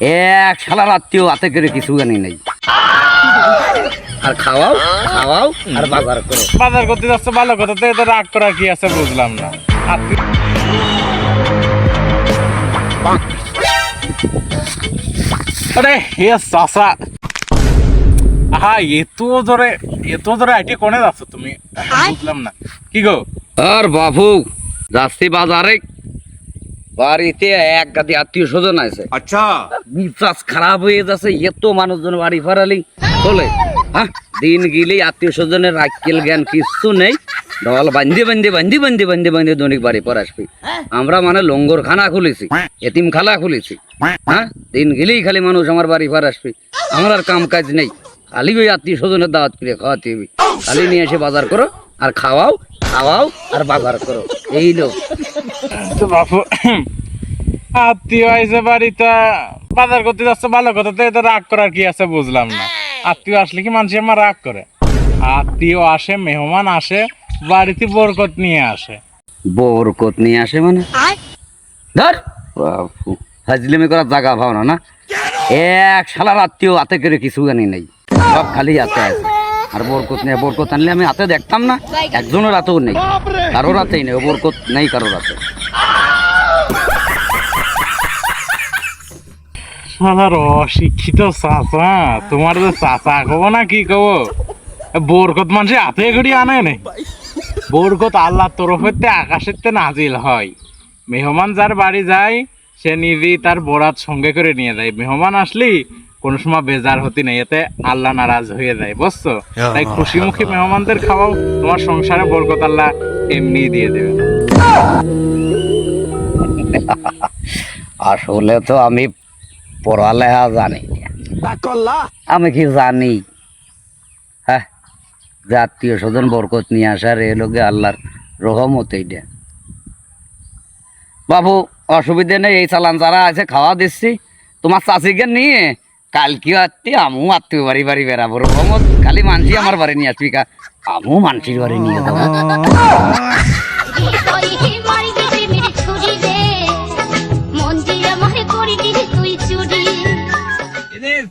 এক শালা রাত্রিও হাতে করে কিছু জানি নাই। আর খাওয়াও খাওয়াও আর বাজার করো। বাজার করতে যাচ্ছ ভালো কথা, তো এত রাগ করা কি আছে বুঝলাম না। আরে হে চাচা, হা এত জোরে আইটি কোনে যাচ্ছ তুমি? বুঝলাম না কি গো। আর বাবু যাচ্ছি বাজারে, বাড়িতে এক গাদি আত্মীয় স্বজন আছে। अच्छा মিজাজ খারাপ হয়ে যাচ্ছে, এত মানুষজন বাড়ি ফারালি চলে। হ্যাঁ, দিন গেলেই আত্মীয় স্বজনের আক্কেল জ্ঞান কিচ্ছু নেই। দল বান্ধি দৈনিক বাড়ি পর আসবি। আমরা মানে লঙ্গর খানা খুলেছি, এতিম খালা খুলেছি। হ্যাঁ, দিন গেলেই খালি মানুষ আমার বাড়ি পর আসবি। আমার আর কাম কাজ নেই, খালি ওই আত্মীয় স্বজনের দাওয়াত করে খাওয়াতে হবে। খালি নিয়ে এসে বাজার করো আর খাওয়াও খাওয়াও আর বাজার করো, এই লোক। তো বাপু আত্মীয় আইসে বাড়িটা বাজার করতে যাচ্ছে ভালো কথা, তো এত রাগ করার কি আছে বুঝলাম না। আত্মীয় আসলে কি মানুষ আমার রাগ করে? আত্মীয় আসে, মেহমান আসে, বাড়িতে বরকত নিয়ে আসে। বরকত নিয়ে আসে মানে ধর বাপু, হাজলিমি করার জায়গা পাও না। এক শালা রাত্রিও হাতে করে কিছু জানি নাই, সব খালি হাতে আছে। আর বরকত নেই, বরকত আনলে আমি হাতে দেখতাম না। একজনের হাতেও নেই, কারোর হাতেই নেই, বরকত নেই কারোর হাতে। শালার অশিক্ষিত চাচা, তোমার যে চাচা কব না কি কব, বরকত মানুষ হাতে ঘড়ি আনে নে। বরকত আল্লাহ তরফেতে আকাশেতে নাজিল হয়। মেহমান যার বাড়ি যায় সে নিজেই তার বরাত সঙ্গে করে নিয়ে যায়। মেহমান আসলি কোন সময় বেজার হতি নেই, এতে আল্লাহ নারাজ হয়ে যায়, বুঝছো? তাই খুশি মুখে মেহমানদের খাওয়াও, তোমার সংসারে বরকত আল্লাহ এমনি দিয়ে দেবে। আসলে তো আমি পড়ালেখা জানি, আমি কি জানি হ্যাঁ, যে আত্মীয় স্বজন বরকত নিয়ে আসার এ লোকে আল্লাহর রহমত। এইটা বাবু অসুবিধে নেই, এই চালান যারা আছে খাওয়া দিচ্ছি। তোমার চাষিকে নিয়ে কালকে আমু আত্মীয় বাড়ি বাড়ি বেড়াবো। রহমত খালি মানসি আমার বাড়ি নিয়ে আসবি, আমু মানসির বাড়ি নিয়ে যাবো। It is.